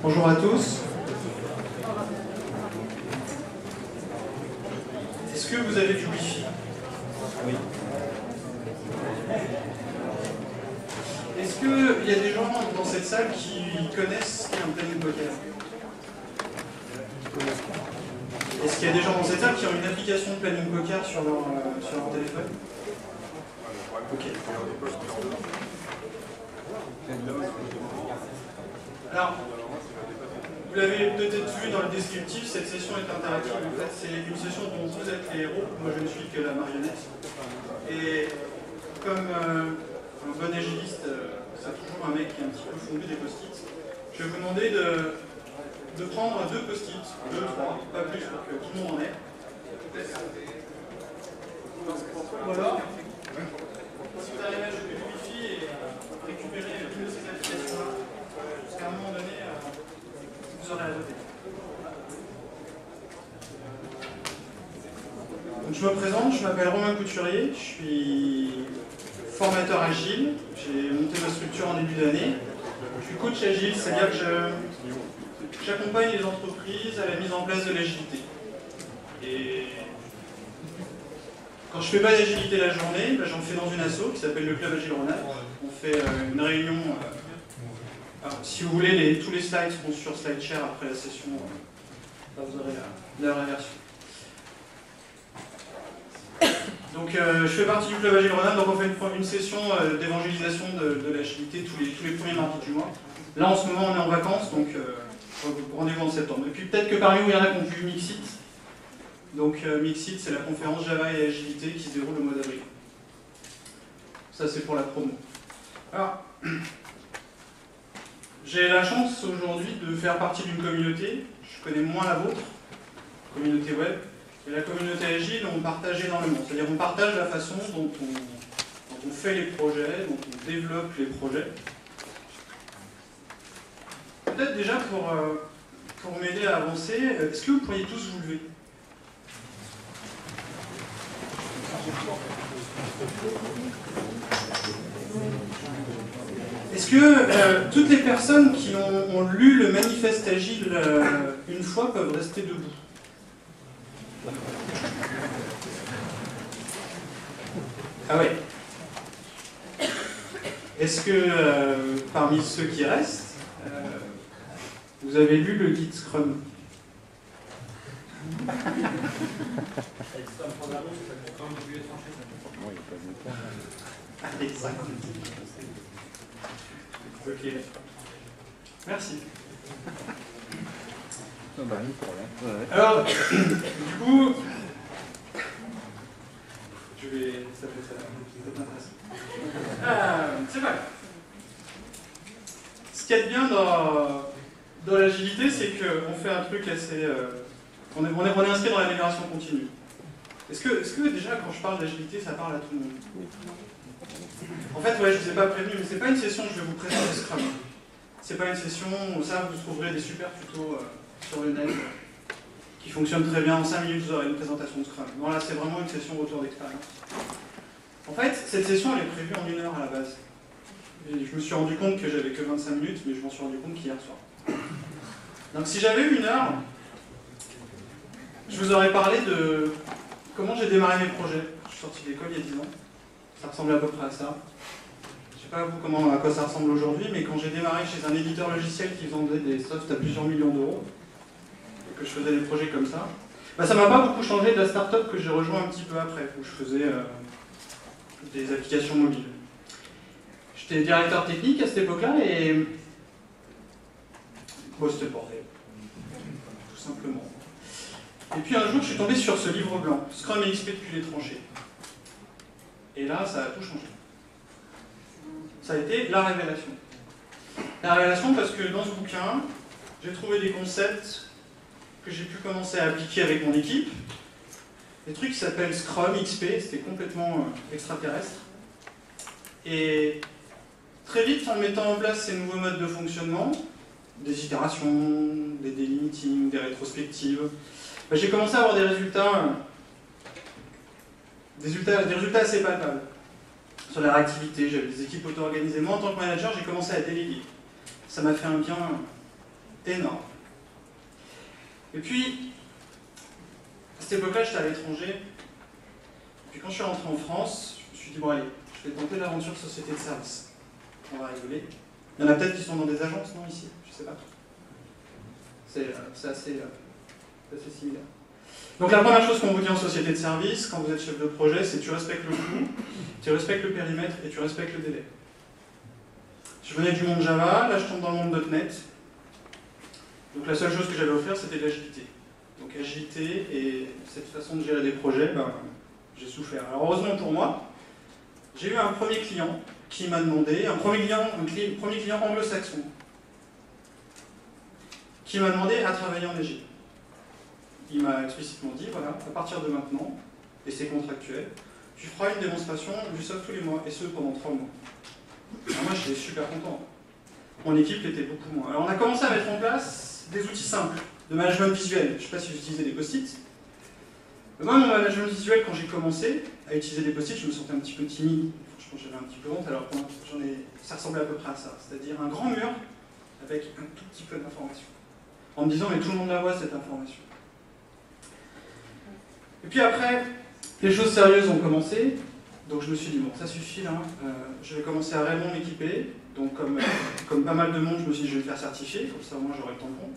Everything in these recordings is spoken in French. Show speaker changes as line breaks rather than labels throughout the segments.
Bonjour à tous. Est-ce que vous avez du Wi-Fi? Oui. Est-ce qu'il y a des gens dans cette salle qui connaissent ce qu'est un planning poker? Est-ce qu'il y a des gens dans cette salle qui ont une application de planning poker sur leur téléphone? Ok. Alors, vous l'avez peut-être vu dans le descriptif, cette session est interactive. En fait, c'est une session dont vous êtes les héros. Moi, je ne suis que la marionnette. Et comme un bon agiliste, c'est toujours un mec qui est un petit peu fondu des post-it. Je vais vous demander de prendre 2 post-it, 2, 3, pas plus pour que tout le monde en ait. Ou alors, si vous arrivez à choper du Wi-Fi et récupérer une de ces applications-là, jusqu'à un moment donné, vous aurez adopté. Donc je me présente, je m'appelle Romain Couturier, je suis formateur agile, j'ai monté ma structure en début d'année. Je suis coach agile, c'est-à-dire que j'accompagne les entreprises à la mise en place de l'agilité. Et quand je ne fais pas d'agilité la journée, j'en fais dans une asso qui s'appelle le Club Agile Rhône-Alpes. On fait une réunion. Alors, si vous voulez, tous les slides seront sur SlideShare après la session. Là, vous aurez la vraie version. Donc, je fais partie du Club Agile Rhône-Alpes, donc on fait une session d'évangélisation de l'agilité tous les premiers mardis du mois. Là, en ce moment, on est en vacances, donc rendez-vous en septembre. Et puis, peut-être que parmi vous, il y en a qui ont vu Mixit. Donc, Mixit, c'est la conférence Java et Agilité qui se déroule au mois d'avril. Ça, c'est pour la promo. Alors, j'ai la chance aujourd'hui de faire partie d'une communauté. Je connais moins la vôtre, communauté web. Et la communauté agile, on partage énormément. C'est-à-dire on partage la façon dont on fait les projets, dont on développe les projets. Peut-être déjà pour m'aider à avancer, est-ce que vous pourriez tous vous lever? Est-ce que toutes les personnes qui ont lu le manifeste agile une fois peuvent rester debout? Ah ouais. Est-ce que parmi ceux qui restent, vous avez lu le guide Scrum? Ok. Merci. Alors, du coup, je vais... Ça peut être c'est vrai. Ce qu'il y a de bien dans l'agilité, c'est qu'on fait un truc assez... on est inscrit dans l'amélioration continue. Est-ce que déjà, quand je parle d'agilité, ça parle à tout le monde? En fait, ouais, je ne vous ai pas prévenu, mais c'est pas une session où je vais vous présenter Scrum. C'est pas une session où ça, vous trouverez des super tutos sur le net qui fonctionnent très bien. En 5 minutes, vous aurez une présentation de Scrum. Voilà, c'est vraiment une session retour d'expérience. En fait, cette session, elle est prévue en 1 heure à la base. Et je me suis rendu compte que j'avais que 25 minutes, mais je m'en suis rendu compte qu'hier soir. Donc si j'avais eu 1 heure, je vous aurais parlé de comment j'ai démarré mes projets. Je suis sorti de l'école il y a 10 ans. Ça ressemblait à peu près à ça. Je ne sais pas vous à quoi ça ressemble aujourd'hui, mais quand j'ai démarré chez un éditeur logiciel qui vendait des softs à plusieurs millions d'euros, et que je faisais des projets comme ça, ça ne m'a pas beaucoup changé de la start-up que j'ai rejoint un petit peu après, où je faisais des applications mobiles. J'étais directeur technique à cette époque-là et... Bon, c'était le bordel. Tout simplement. Et puis un jour, je suis tombé sur ce livre blanc, Scrum et XP depuis les tranchées. Et là, ça a tout changé. Ça a été la révélation. La révélation parce que dans ce bouquin, j'ai trouvé des concepts que j'ai pu commencer à appliquer avec mon équipe. Des trucs qui s'appellent Scrum, XP, c'était complètement extraterrestre. Et très vite, en mettant en place ces nouveaux modes de fonctionnement, des itérations, des daily meetings, des rétrospectives, j'ai commencé à avoir des résultats assez palpables sur la réactivité. J'avais des équipes auto-organisées. Moi, en tant que manager, j'ai commencé à déléguer. ça m'a fait un bien énorme. Et puis, à cette époque-là, j'étais à l'étranger. Et puis quand je suis rentré en France, je me suis dit, bon allez, je vais tenter l'aventure société de service. On va rigoler. Il y en a peut-être qui sont dans des agences, non, ici? Je sais pas. C'est assez similaire. Donc la première chose qu'on vous dit en société de service, quand vous êtes chef de projet, c'est tu respectes le coût, tu respectes le périmètre et tu respectes le délai. Je venais du monde Java, là je tombe dans le monde .NET. Donc la seule chose que j'avais à offrir, c'était l'agilité. Donc agilité et cette façon de gérer des projets, ben, j'ai souffert. Alors heureusement pour moi, j'ai eu un premier client qui m'a demandé, un premier client anglo-saxon, qui m'a demandé à travailler en agile. Il m'a explicitement dit, voilà, à partir de maintenant, et c'est contractuel, tu feras une démonstration du soft tous les mois, et ce pendant 3 mois. Alors moi j'étais super content. Mon équipe était beaucoup moins. Alors on a commencé à mettre en place des outils simples de management visuel. Je ne sais pas si vous utilisez des post-it. Moi, mon management visuel, quand j'ai commencé à utiliser des post-it, je me sentais un petit peu timide. Franchement, j'avais un petit peu honte, alors ça ressemblait à peu près à ça. C'est-à-dire un grand mur avec un tout petit peu d'information. En me disant, mais tout le monde la voit cette information. Et puis après, les choses sérieuses ont commencé. Donc je me suis dit, bon, ça suffit là, je vais commencer à réellement m'équiper. Donc comme pas mal de monde, je me suis dit, je vais me faire certifier, comme ça au moins j'aurai le tampon.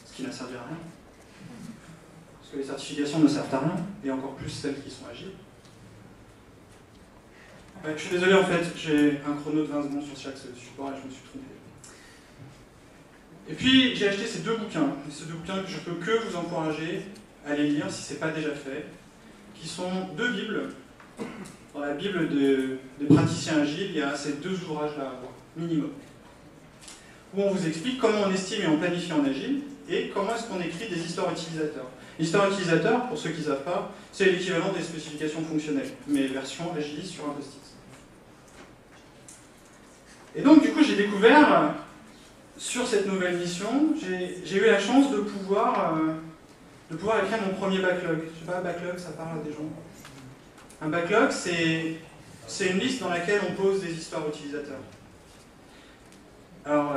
Ce qui n'a servi à rien. Parce que les certifications ne servent à rien, et encore plus celles qui sont agiles. Ouais, je suis désolé en fait, j'ai un chrono de 20 secondes sur chaque support et je me suis trompé. Et puis j'ai acheté ces 2 bouquins. Ces 2 bouquins que je peux que vous encourager à les lire si ce n'est pas déjà fait, qui sont 2 bibles. Dans la Bible des praticiens agiles, il y a ces 2 ouvrages-là à avoir, minimum, où on vous explique comment on estime et on planifie en agile, et comment est-ce qu'on écrit des histoires utilisateurs. L'histoire utilisateur, pour ceux qui ne savent pas, c'est l'équivalent des spécifications fonctionnelles, mais version agiliste sur un post-it. Et donc, du coup, j'ai découvert, sur cette nouvelle mission, j'ai eu la chance de pouvoir écrire mon premier backlog. Je ne sais pas, backlog, ça parle à des gens. Un backlog, c'est une liste dans laquelle on pose des histoires utilisateurs. Alors,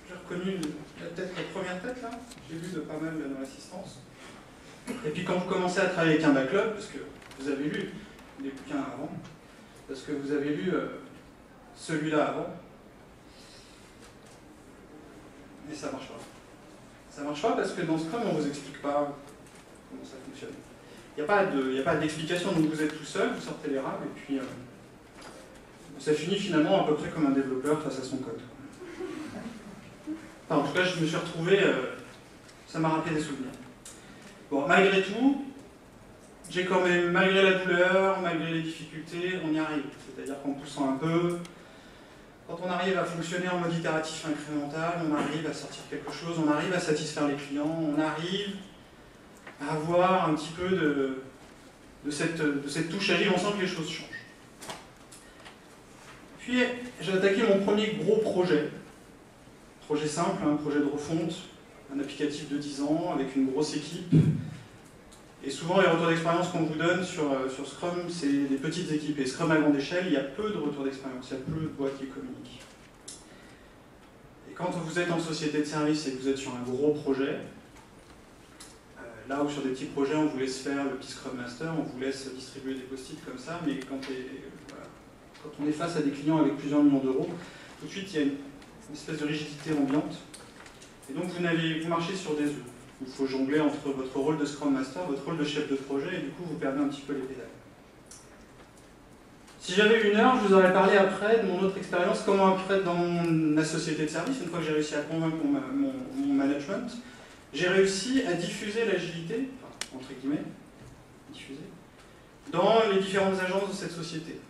j'ai reconnu la première tête là, j'ai vu de pas mal dans l'assistance. Et puis quand vous commencez à travailler avec un backlog, parce que vous avez lu des bouquins avant, parce que vous avez lu celui-là avant, et ça marche pas. Ça marche pas parce que dans Scrum, on ne vous explique pas comment ça fonctionne. Il n'y a pas d'explication, donc vous êtes tout seul, vous sortez les rames, et puis ça finit finalement à peu près comme un développeur face à son code. Enfin, en tout cas, je me suis retrouvé, ça m'a rappelé des souvenirs. Bon, malgré tout, j'ai quand même, malgré la douleur, malgré les difficultés, on y arrive. C'est-à-dire qu'en poussant un peu, quand on arrive à fonctionner en mode itératif incrémental, on arrive à sortir quelque chose, on arrive à satisfaire les clients, on arrive à avoir un petit peu de cette touche agile, on sent que les choses changent. Puis j'ai attaqué mon premier gros projet. Projet simple, un projet de refonte, un applicatif de 10 ans avec une grosse équipe. Et souvent les retours d'expérience qu'on vous donne sur Scrum, c'est des petites équipes. Et Scrum à grande échelle, il y a peu de retours d'expérience, il y a peu de boîtes qui communiquent. Et quand vous êtes en société de service et que vous êtes sur un gros projet, là où sur des petits projets on vous laisse faire le petit Scrum Master, on vous laisse distribuer des post-it comme ça, mais quand on est face à des clients avec plusieurs millions d'euros, tout de suite il y a une espèce de rigidité ambiante. Et donc vous marchez sur des œufs. Il faut jongler entre votre rôle de Scrum Master, votre rôle de chef de projet, et du coup vous perdez un petit peu les pédales. Si j'avais 1 heure, je vous aurais parlé après de mon autre expérience, comment après dans ma société de service, une fois que j'ai réussi à convaincre mon management, j'ai réussi à diffuser l'agilité, enfin, entre guillemets, diffuser, dans les différentes agences de cette société.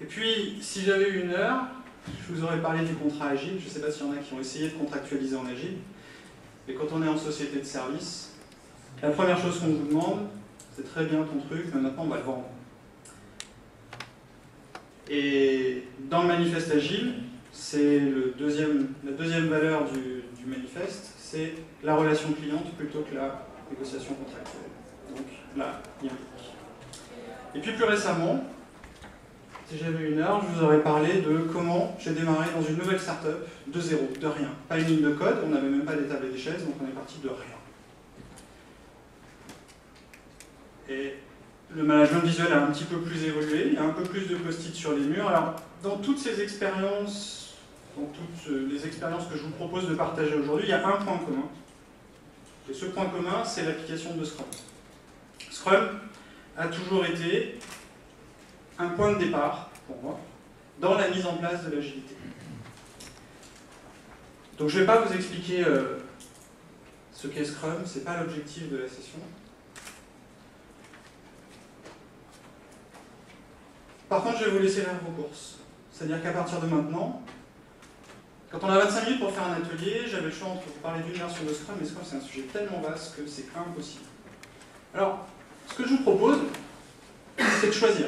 Et puis, si j'avais eu 1 heure, je vous aurais parlé du contrat agile. Je ne sais pas s'il y en a qui ont essayé de contractualiser en agile. Mais quand on est en société de service, la première chose qu'on vous demande, c'est très bien ton truc, mais maintenant on va le vendre. Et dans le manifeste agile, c'est la deuxième valeur du manifeste, c'est la relation cliente plutôt que la négociation contractuelle. Donc là, il y a un truc. Et puis plus récemment, si j'avais une heure, je vous aurais parlé de comment j'ai démarré dans une nouvelle startup de zéro, de rien. Pas une ligne de code, on n'avait même pas des tables et des chaises, donc on est parti de rien. Et le management visuel a un petit peu plus évolué, il y a un peu plus de post-it sur les murs. Alors, dans toutes ces expériences, dans toutes les expériences que je vous propose de partager aujourd'hui, il y a un point commun. Et ce point commun, c'est l'application de Scrum. Scrum a toujours été un point de départ, pour moi, dans la mise en place de l'agilité. Donc je ne vais pas vous expliquer ce qu'est Scrum, ce n'est pas l'objectif de la session. Par contre, je vais vous laisser faire vos courses. C'est-à-dire qu'à partir de maintenant, quand on a 25 minutes pour faire un atelier, j'avais le choix entre vous parler d'une version de Scrum, mais Scrum c'est un sujet tellement vaste que c'est impossible. Alors, ce que je vous propose, c'est de choisir.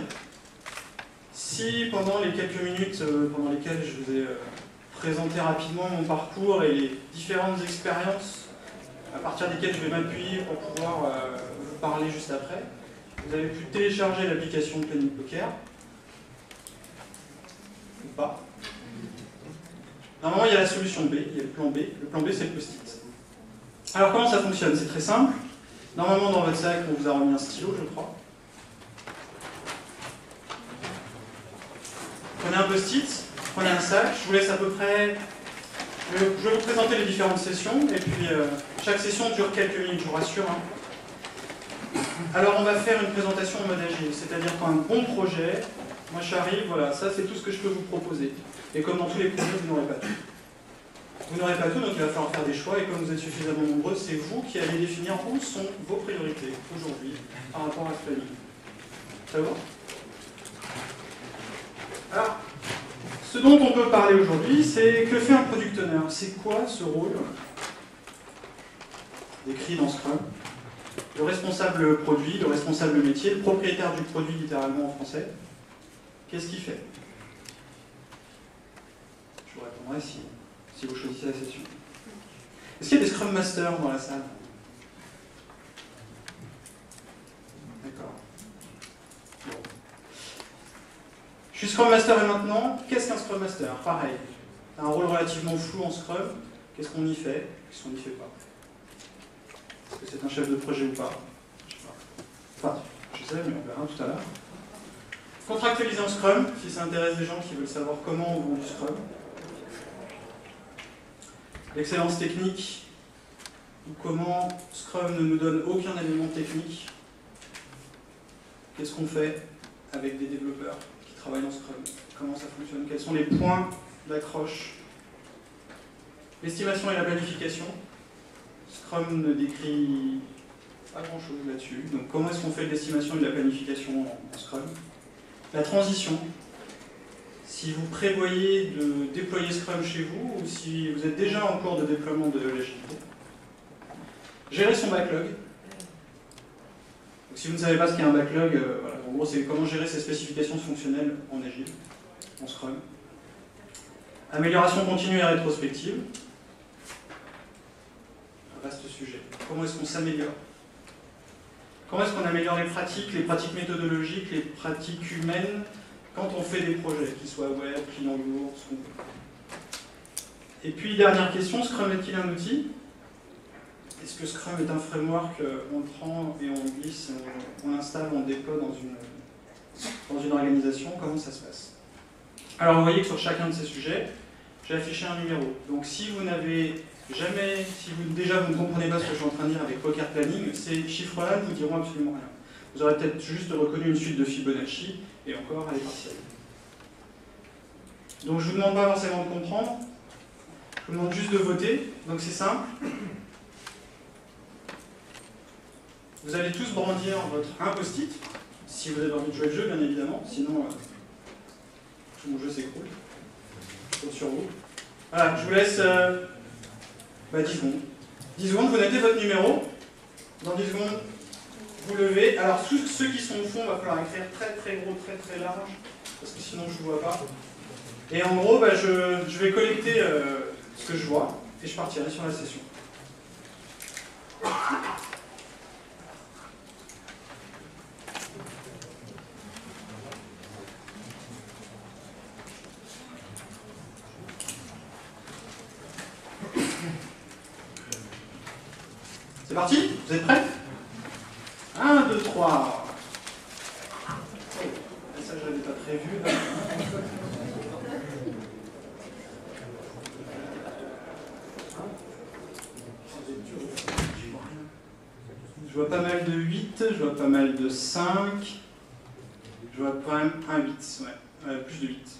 Si pendant les quelques minutes pendant lesquelles je vous ai présenté rapidement mon parcours et les différentes expériences à partir desquelles je vais m'appuyer pour pouvoir vous parler juste après, vous avez pu télécharger l'application Planning Poker, ou pas. Normalement, il y a la solution B, il y a le plan B. Le plan B, c'est le post-it. Alors, comment ça fonctionne? C'est très simple. Normalement, dans votre sac, on vous a remis un stylo, je crois. Prenez un post-it, prenez un sac. Je vous laisse à peu près... Je vais vous présenter les différentes sessions, et puis chaque session dure quelques minutes, je vous rassure. Alors, on va faire une présentation en mode agile, c'est-à-dire qu'un bon projet, moi j'arrive, voilà, ça c'est tout ce que je peux vous proposer. Et comme dans tous les projets, vous n'aurez pas tout. Vous n'aurez pas tout, donc il va falloir faire des choix, et comme vous êtes suffisamment nombreux, c'est vous qui allez définir où sont vos priorités aujourd'hui par rapport à ce planning. Ça va? Alors, ce dont on peut parler aujourd'hui, c'est que fait un product owner? C'est quoi ce rôle décrit dans Scrum? Le responsable produit, le responsable métier, le propriétaire du produit littéralement en français. Qu'est-ce qu'il fait? Je vous répondrai si vous choisissez la session. Est-ce qu'il y a des Scrum Masters dans la salle? D'accord. Bon. Je suis Scrum Master et maintenant, qu'est-ce qu'un Scrum Master? Pareil, un rôle relativement flou en Scrum. Qu'est-ce qu'on y fait? Qu'est-ce qu'on n'y fait pas? Est-ce que c'est un chef de projet ou pas? Je sais pas. Enfin, je sais, mais on verra tout à l'heure. Contractualiser en Scrum, si ça intéresse des gens qui veulent savoir comment on vend du Scrum. L'excellence technique, ou comment Scrum ne nous donne aucun élément technique. Qu'est-ce qu'on fait avec des développeurs qui travaillent en Scrum? Comment ça fonctionne? Quels sont les points d'accroche? L'estimation et la planification. Scrum ne décrit pas grand-chose là-dessus. Donc comment est-ce qu'on fait de l'estimation et de la planification en Scrum? La transition. Si vous prévoyez de déployer Scrum chez vous ou si vous êtes déjà en cours de déploiement de l'agilité. Gérer son backlog. Donc, si vous ne savez pas ce qu'est un backlog, voilà, en gros c'est comment gérer ses spécifications fonctionnelles en agile, en Scrum. Amélioration continue et rétrospective. Un vaste sujet. Comment est-ce qu'on s'améliore? Comment est-ce qu'on améliore les pratiques méthodologiques, les pratiques humaines quand on fait des projets, qu'ils soient web, client lourd, ce qu'on veut. Et puis, dernière question, Scrum est-il un outil? Est-ce que Scrum est un framework, on le prend et on glisse, on l'installe, on le déploie dans une organisation? Comment ça se passe? Alors, vous voyez que sur chacun de ces sujets, j'ai affiché un numéro. Donc, si vous n'avez jamais, si vous ne comprenez pas ce que je suis en train de dire avec Poker Planning, ces chiffres-là ne vous diront absolument rien. Vous aurez peut-être juste reconnu une suite de Fibonacci, et encore, elle est partielle. Donc je ne vous demande pas forcément de comprendre, je vous demande juste de voter, donc c'est simple. Vous allez tous brandir un post-it, si vous avez envie de jouer le jeu, bien évidemment, sinon tout mon jeu s'écroule. Je compte sur vous. Voilà, je vous laisse 10 secondes. 10 secondes, vous notez votre numéro. Dans 10 secondes, vous levez. Alors, ceux qui sont au fond, il va falloir écrire très très gros, très très large, parce que sinon je ne vois pas. Et en gros, je vais collecter ce que je vois, et je partirai sur la session. parti? Vous êtes prêts? 1, 2, 3. Ça, je l'avais pas prévu. Je vois pas mal de 8, je vois pas mal de 5. Je vois quand même un 8, ouais. Plus de 8.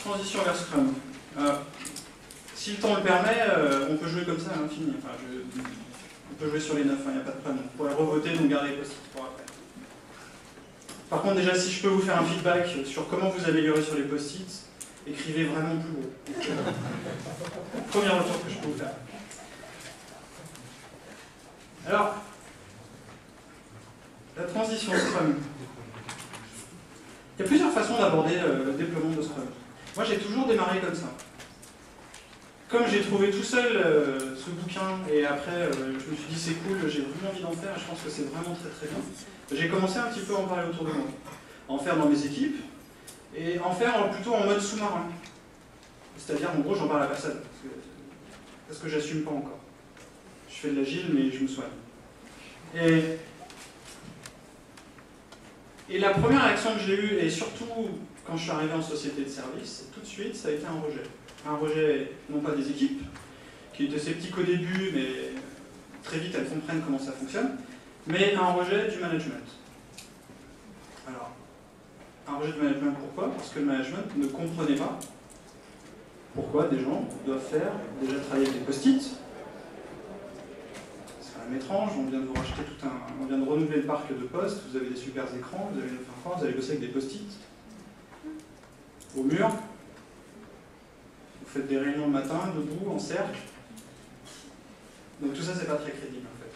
Transition vers Scrum. Si le temps le permet, on peut jouer comme ça à l'infini. Enfin, on peut jouer sur les 9, il n'y a pas de problème. On pourrait revoter, donc garder les post-it pour après. Par contre, déjà, si je peux vous faire un feedback sur comment vous améliorer sur les post-it, écrivez vraiment plus gros. Premier retour que je peux vous faire. Alors, la transition Scrum. Il y a plusieurs façons d'aborder le déploiement de Scrum. Moi, j'ai toujours démarré comme ça. Comme j'ai trouvé tout seul ce bouquin, et après, je me suis dit c'est cool, j'ai vraiment envie d'en faire, et je pense que c'est vraiment très très bien, j'ai commencé un petit peu à en parler autour de moi. En faire dans mes équipes, et en faire plutôt en mode sous-marin. C'est-à-dire, en gros, j'en parle à personne, parce que j'assume pas encore. Je fais de l'agile, mais je me soigne. Et la première réaction que j'ai eue, et surtout quand je suis arrivé en société de service, tout de suite, ça a été un rejet. Un rejet, non pas des équipes, qui étaient sceptiques au début, mais très vite elles comprennent comment ça fonctionne, mais un rejet du management. Alors, un rejet du management, pourquoi? Parce que le management ne comprenait pas pourquoi des gens doivent faire, déjà travailler avec des post-it. C'est quand même étrange, on vient de vous racheter on vient de renouveler le parc de postes, vous avez des super écrans, vous avez une interface, vous allez bosser avec des post-it au mur. Vous faites des réunions le matin, debout, en cercle. Donc tout ça, c'est pas très crédible en fait.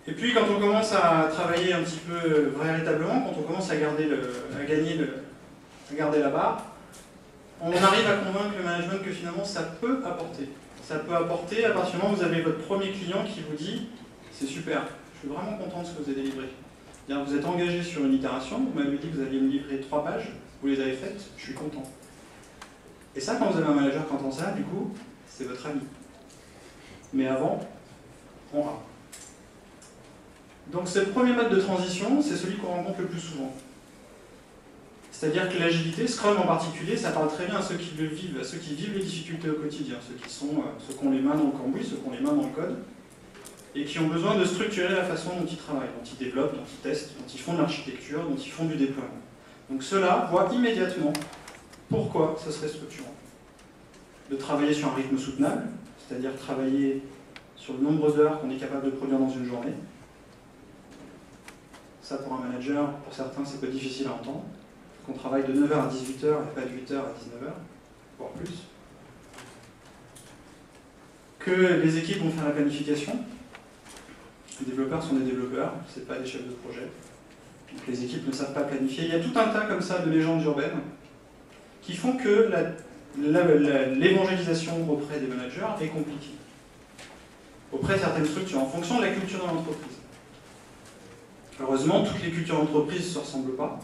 Et puis quand on commence à travailler un petit peu véritablement, quand on commence à garder la barre, on arrive à convaincre le management que finalement ça peut apporter. Ça peut apporter à partir du moment où vous avez votre premier client qui vous dit c'est super, je suis vraiment content de ce que vous avez délivré. Vous êtes engagé sur une itération, vous m'avez dit que vous alliez me livrer 3 pages, vous les avez faites, je suis content. Et ça, quand vous avez un manager qui entend ça, du coup, c'est votre ami. Mais avant, on a. Donc, c'est le premier mode de transition, c'est celui qu'on rencontre le plus souvent. C'est-à-dire que l'agilité, Scrum en particulier, ça parle très bien à ceux qui le vivent, à ceux qui vivent les difficultés au quotidien, ceux qui ont les mains dans le cambouis, ceux qui ont les mains dans le code, et qui ont besoin de structurer la façon dont ils travaillent, dont ils développent, dont ils testent, dont ils font de l'architecture, dont ils font du déploiement. Donc, ceux-là voient immédiatement pourquoi ça serait structurant. De travailler sur un rythme soutenable, c'est-à-dire travailler sur le nombre d'heures qu'on est capable de produire dans une journée. Ça, pour un manager, pour certains, c'est pas difficile à entendre. Qu'on travaille de 9h à 18h et pas de 8h à 19h, voire plus. Que les équipes vont faire la planification. Les développeurs sont des développeurs, c'est pas des chefs de projet. Donc les équipes ne savent pas planifier. Il y a tout un tas comme ça de légendes urbaines qui font que l'évangélisation auprès des managers est compliquée. Auprès de certaines structures, en fonction de la culture de l'entreprise. Heureusement, toutes les cultures d'entreprise ne se ressemblent pas,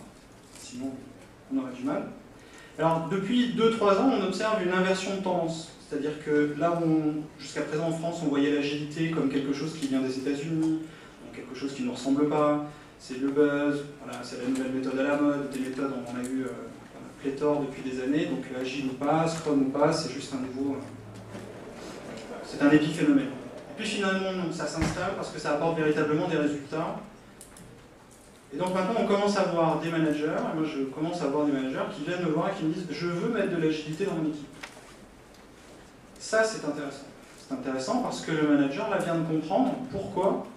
sinon on aurait du mal. Alors, depuis 2-3 ans, on observe une inversion de tendance. C'est-à-dire que là où, jusqu'à présent en France, on voyait l'agilité comme quelque chose qui vient des États-Unis, quelque chose qui ne nous ressemble pas, c'est le buzz, voilà, c'est la nouvelle méthode à la mode, des méthodes, on en a eu pléthore depuis des années, donc agile ou pas, Scrum ou pas, c'est juste un nouveau... c'est un épiphénomène. Et puis finalement, non, ça s'installe parce que ça apporte véritablement des résultats. Et donc maintenant, on commence à voir des managers, et moi je commence à voir des managers qui viennent me voir et qui me disent « je veux mettre de l'agilité dans mon équipe ». Ça, c'est intéressant. C'est intéressant parce que le manager là, vient de comprendre pourquoi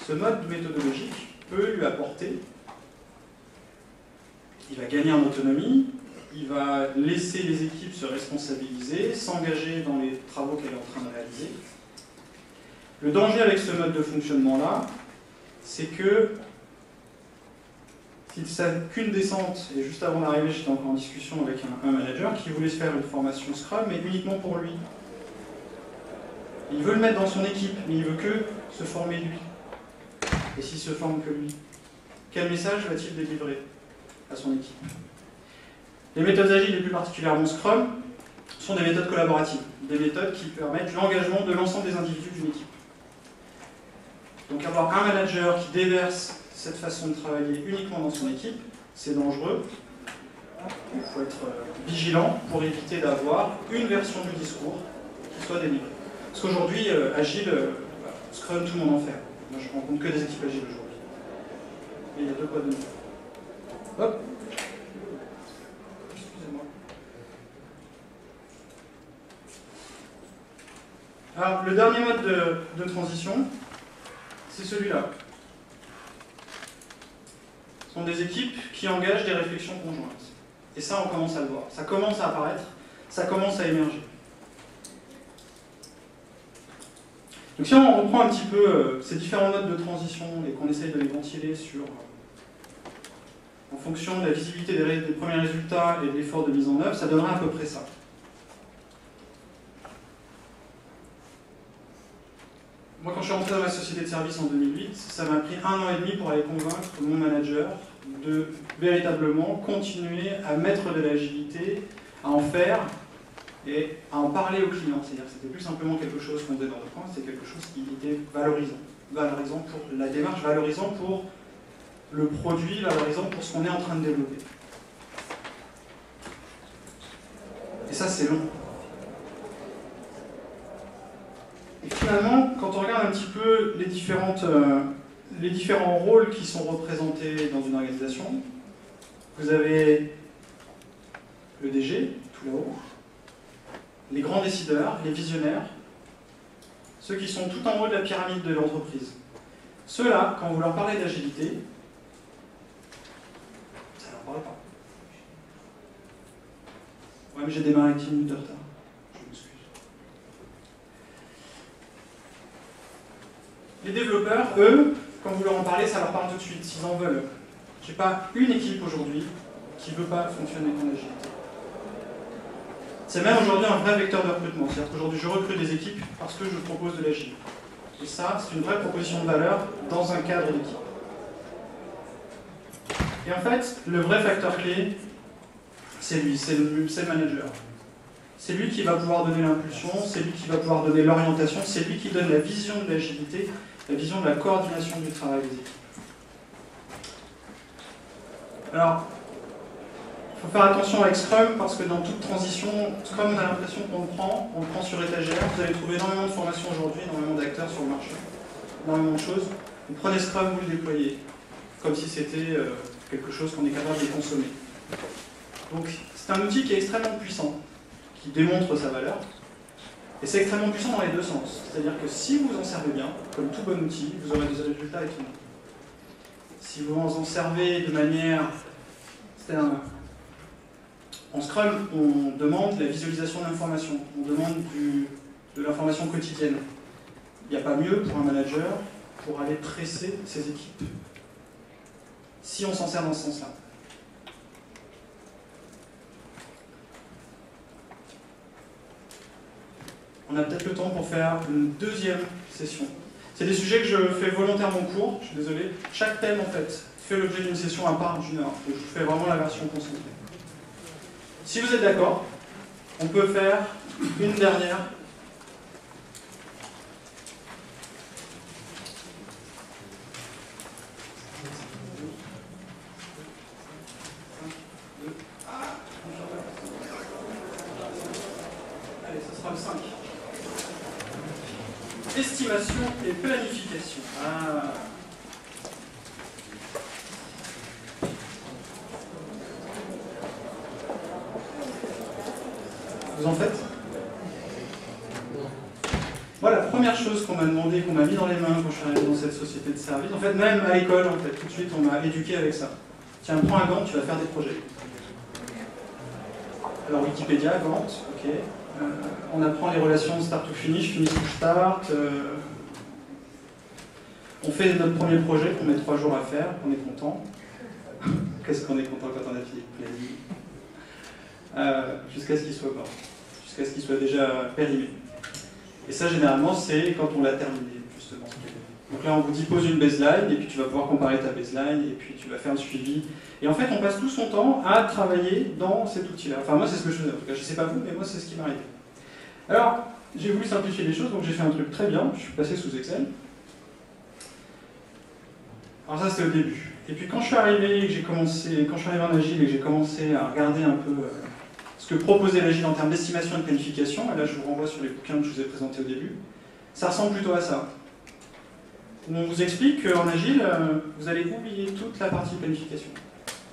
ce mode méthodologique peut lui apporter. Il va gagner en autonomie, il va laisser les équipes se responsabiliser, s'engager dans les travaux qu'elle est en train de réaliser. Le danger avec ce mode de fonctionnement-là, c'est que s'il savait qu'une descente, et juste avant d'arriver, j'étais encore en discussion avec un manager qui voulait se faire une formation Scrum, mais uniquement pour lui. Il veut le mettre dans son équipe, mais il veut que se former lui. Et s'il se forme que lui, quel message va-t-il délivrer à son équipe? Les méthodes agiles, et plus particulièrement Scrum, sont des méthodes collaboratives, des méthodes qui permettent l'engagement de l'ensemble des individus d'une équipe. Donc avoir un manager qui déverse cette façon de travailler uniquement dans son équipe, c'est dangereux. Il faut être vigilant pour éviter d'avoir une version du discours qui soit délivrée. Parce qu'aujourd'hui, Agile, Scrum, tout le monde en fait. Moi, je rencontre que des équipes Agile aujourd'hui. Et il y a deux poids, deux mesures. Hop. Excusez-moi. Alors, le dernier mode de transition, c'est celui-là. Ce sont des équipes qui engagent des réflexions conjointes. Et ça, on commence à le voir. Ça commence à apparaître, ça commence à émerger. Donc si on reprend un petit peu ces différents modes de transition et qu'on essaye de les ventiler en fonction de la visibilité des premiers résultats et de l'effort de mise en œuvre, ça donnera à peu près ça. Moi, quand je suis rentré dans la société de service en 2008, ça m'a pris 1 an et demi pour aller convaincre mon manager de véritablement continuer à mettre de l'agilité, à en faire et à en parler aux clients. C'est-à-dire que c'était plus simplement quelque chose qu'on faisait dans le coin, c'est quelque chose qui était valorisant. Valorisant pour la démarche, valorisant pour le produit, valorisant pour ce qu'on est en train de développer. Et ça, c'est long. Et finalement, quand on regarde un petit peu les différents rôles qui sont représentés dans une organisation, vous avez le DG, tout là-haut, les grands décideurs, les visionnaires, ceux qui sont tout en haut de la pyramide de l'entreprise. Ceux-là, quand vous leur parlez d'agilité, ça ne leur parle pas. Ouais, mais j'ai démarré 10 minutes de retard. Les développeurs, eux, quand vous leur en parlez, ça leur parle tout de suite, s'ils en veulent. Je n'ai pas une équipe aujourd'hui qui ne veut pas fonctionner en agilité. C'est même aujourd'hui un vrai vecteur de recrutement. C'est-à-dire qu'aujourd'hui, je recrute des équipes parce que je propose de l'agile. Et ça, c'est une vraie proposition de valeur dans un cadre d'équipe. Et en fait, le vrai facteur clé, c'est lui, c'est le manager. C'est lui qui va pouvoir donner l'impulsion, c'est lui qui va pouvoir donner l'orientation, c'est lui qui donne la vision de l'agilité, la vision de la coordination du travail des équipes. Alors, il faut faire attention avec Scrum parce que dans toute transition, Scrum, on a l'impression qu'on le prend sur étagère. Vous allez trouver énormément de formations aujourd'hui, énormément d'acteurs sur le marché, énormément de choses. Vous prenez Scrum, vous le déployez, comme si c'était quelque chose qu'on est capable de consommer. Donc, c'est un outil qui est extrêmement puissant, qui démontre sa valeur. Et c'est extrêmement puissant dans les deux sens. C'est-à-dire que si vous en servez bien, comme tout bon outil, vous aurez des résultats étonnants. Si vous en servez de manière... En Scrum, on demande la visualisation de l'information, on demande de l'information quotidienne. Il n'y a pas mieux pour un manager pour aller presser ses équipes, si on s'en sert dans ce sens-là. On a peut-être le temps pour faire une deuxième session. C'est des sujets que je fais volontairement court, je suis désolé. Chaque thème, en fait, fait l'objet d'une session à part d'une heure. Donc je fais vraiment la version concentrée. Si vous êtes d'accord, on peut faire une dernière. Allez, ce sera le 5. Estimation et planification. Ah. Vous en faites? Moi, la première chose qu'on m'a demandé, qu'on m'a mis dans les mains quand je suis arrivé dans cette société de service, en fait, même à l'école, en fait, tout de suite, on m'a éduqué avec ça. Tiens, prends un gant, tu vas faire des projets. Alors, Wikipédia, Gantt, ok. On apprend les relations start to finish, finish to start. On fait notre premier projet qu'on met 3 jours à faire, on est content. Qu'est-ce qu'on est content quand on a fini le planning, jusqu'à ce qu'il soit mort, jusqu'à ce qu'il soit déjà périmé. Et ça, généralement, c'est quand on l'a terminé, justement. Donc là, on vous dit pose une baseline, et puis tu vas pouvoir comparer ta baseline, et puis tu vas faire un suivi. Et en fait, on passe tout son temps à travailler dans cet outil-là. Enfin, moi, c'est ce que je faisais. En tout cas, je ne sais pas vous, mais moi, c'est ce qui m'arrive. Alors, j'ai voulu simplifier les choses, donc j'ai fait un truc très bien. Je suis passé sous Excel. Alors ça, c'était au début. Et puis quand je suis arrivé, quand je suis arrivé en Agile et que j'ai commencé à regarder un peu ce que proposait l'Agile en termes d'estimation et de planification, et là je vous renvoie sur les bouquins que je vous ai présentés au début, ça ressemble plutôt à ça. On vous explique qu'en Agile, vous allez oublier toute la partie planification.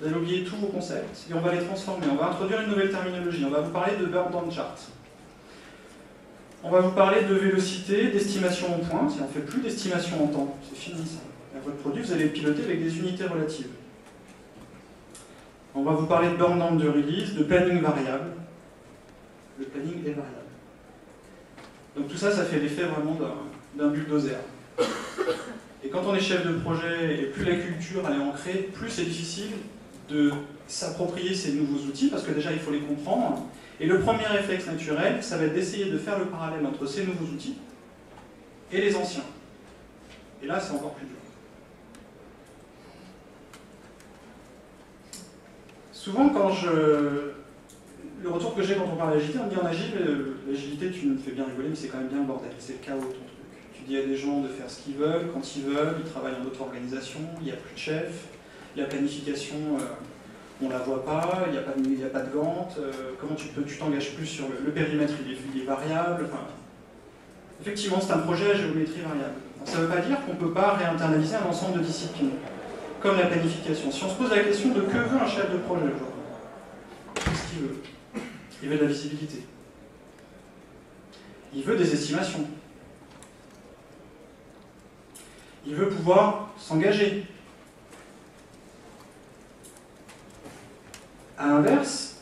Vous allez oublier tous vos concepts et on va les transformer. On va introduire une nouvelle terminologie. On va vous parler de burn down chart. On va vous parler de vélocité, d'estimation en points. Si on ne fait plus d'estimation en temps, c'est fini ça. Votre produit, vous allez le piloter avec des unités relatives. On va vous parler de burn down de release, de planning variable. Le planning est variable. Donc tout ça, ça fait l'effet vraiment d'un bulldozer. Et quand on est chef de projet, et plus la culture elle est ancrée, plus c'est difficile de s'approprier ces nouveaux outils, parce que déjà il faut les comprendre. Et le premier réflexe naturel, ça va être d'essayer de faire le parallèle entre ces nouveaux outils et les anciens. Et là, c'est encore plus dur. Souvent, le retour que j'ai quand on parle d'agilité, on me dit en agile, l'agilité, tu me fais bien rigoler, mais c'est quand même bien le bordel, c'est le chaos ton truc. Tu dis à des gens de faire ce qu'ils veulent, quand ils veulent, ils travaillent en auto-organisation, il n'y a plus de chef, la planification, on ne la voit pas, il n'y a pas de Gantt, comment tu t'engages plus sur le périmètre, il est variable. Enfin, effectivement, c'est un projet à géométrie variable. Alors, ça ne veut pas dire qu'on ne peut pas réinternaliser un ensemble de disciplines, comme la planification. Si on se pose la question de que veut un chef de projet aujourd'hui, qu'est-ce qu'il veut? Il veut de la visibilité. Il veut des estimations. Il veut pouvoir s'engager. À l'inverse,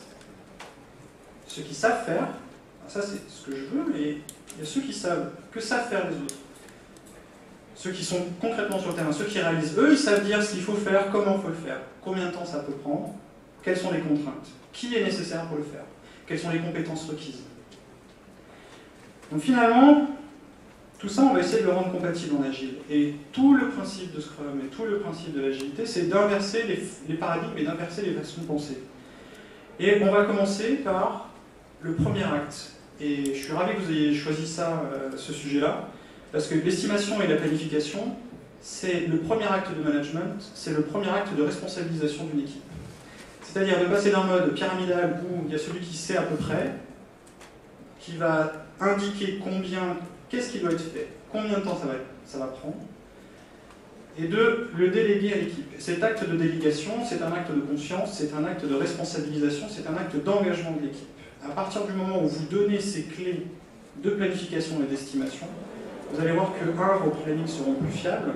ceux qui savent faire, ça c'est ce que je veux, mais il y a ceux qui savent, que savent faire les autres. Ceux qui sont concrètement sur le terrain, ceux qui réalisent, eux, ils savent dire ce qu'il faut faire, comment il faut le faire, combien de temps ça peut prendre, quelles sont les contraintes, qui est nécessaire pour le faire, quelles sont les compétences requises. Donc finalement, tout ça, on va essayer de le rendre compatible en Agile. Et tout le principe de Scrum et tout le principe de l'agilité, c'est d'inverser les paradigmes et d'inverser les façons de penser. Et on va commencer par le premier acte. Et je suis ravi que vous ayez choisi ça, ce sujet-là, parce que l'estimation et la planification, c'est le premier acte de management, c'est le premier acte de responsabilisation d'une équipe. C'est-à-dire de passer d'un mode pyramidal où il y a celui qui sait à peu près, qui va indiquer qu'est-ce qui doit être fait, combien de temps ça va prendre, et de le déléguer à l'équipe. Cet acte de délégation, c'est un acte de confiance, c'est un acte de responsabilisation, c'est un acte d'engagement de l'équipe. À partir du moment où vous donnez ces clés de planification et d'estimation, vous allez voir que, 1, vos plannings seront plus fiables,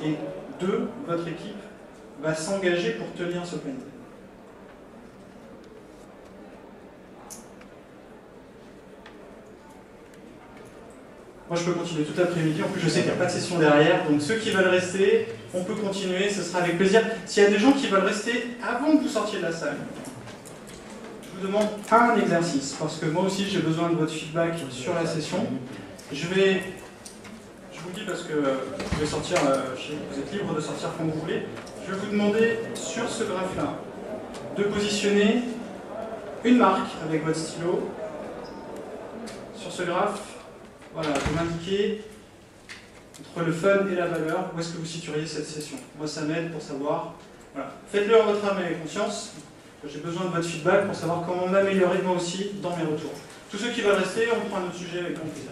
et 2, votre équipe va s'engager pour tenir ce planning. Moi, je peux continuer tout l'après-midi. En plus, je sais qu'il n'y a pas de session derrière. Donc, ceux qui veulent rester, on peut continuer. Ce sera avec plaisir. S'il y a des gens qui veulent rester avant que vous sortiez de la salle, je vous demande un exercice. Parce que moi aussi, j'ai besoin de votre feedback sur la session. Je vous le dis parce que vous pouvez sortir, vous êtes libre de sortir quand vous voulez. Je vais vous demander, sur ce graphe-là, de positionner une marque avec votre stylo sur ce graphe. Voilà, vous m'indiquez entre le fun et la valeur, où est-ce que vous situeriez cette session. Moi, ça m'aide pour savoir. Voilà. Faites-le en votre âme et conscience. J'ai besoin de votre feedback pour savoir comment m'améliorer moi aussi dans mes retours. Tous ceux qui veulent rester, on prend un autre sujet avec grand plaisir.